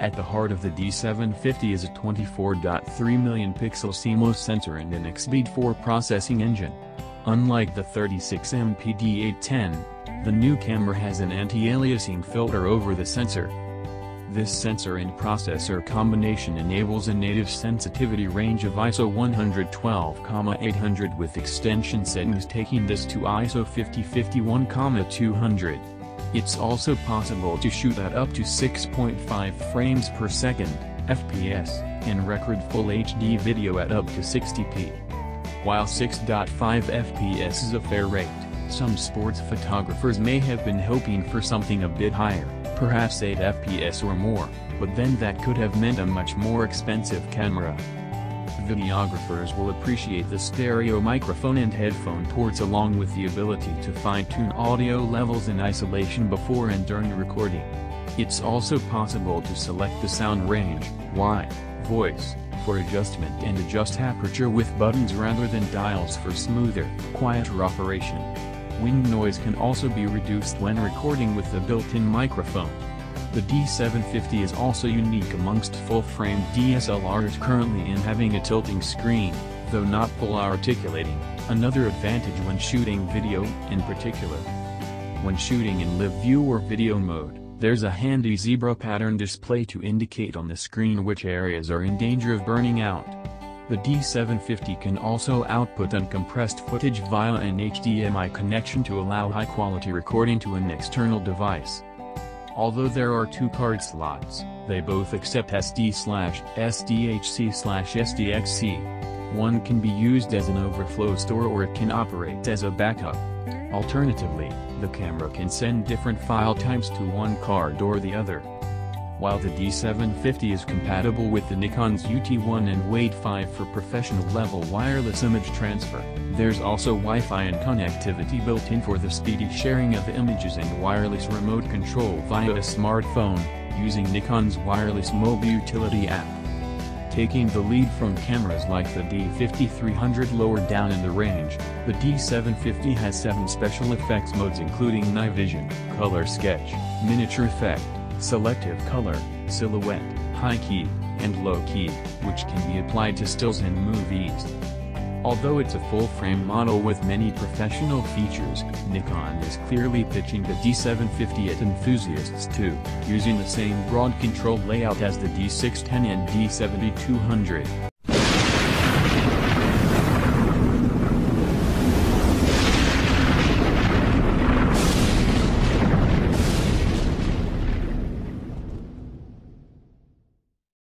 At the heart of the D750 is a 24.3 million pixel CMOS sensor and an Expeed 4 processing engine. Unlike the 36MP D810, the new camera has an anti-aliasing filter over the sensor. This sensor and processor combination enables a native sensitivity range of ISO 112,800 with extension settings taking this to ISO 5051,200. It's also possible to shoot at up to 6.5 frames per second, FPS, and record full HD video at up to 60p. While 6.5 FPS is a fair rate, some sports photographers may have been hoping for something a bit higher, perhaps 8 FPS or more, but then that could have meant a much more expensive camera. Videographers will appreciate the stereo microphone and headphone ports along with the ability to fine-tune audio levels and isolation before and during recording. It's also possible to select the sound range, wide, voice, for adjustment and adjust aperture with buttons rather than dials for smoother, quieter operation. Wind noise can also be reduced when recording with the built-in microphone. The D750 is also unique amongst full-frame DSLRs currently in having a tilting screen, though not full articulating, another advantage when shooting video, in particular. When shooting in live view or video mode, there's a handy zebra pattern display to indicate on the screen which areas are in danger of burning out. The D750 can also output uncompressed footage via an HDMI connection to allow high-quality recording to an external device. Although there are 2 card slots, they both accept SD/SDHC/SDXC. One can be used as an overflow store or it can operate as a backup. Alternatively, the camera can send different file types to one card or the other. While the D750 is compatible with the Nikon's UT1 and Wade 5 for professional-level wireless image transfer, there's also Wi-Fi and connectivity built in for the speedy sharing of images and wireless remote control via a smartphone, using Nikon's wireless mobile utility app. Taking the lead from cameras like the D50-300 lower down in the range, the D750 has 7 special effects modes including night vision, color sketch, miniature effect, selective color, silhouette, high key, and low key, which can be applied to stills and movies. Although it's a full-frame model with many professional features, Nikon is clearly pitching the D750 at enthusiasts too, using the same broad control layout as the D610 and D7200.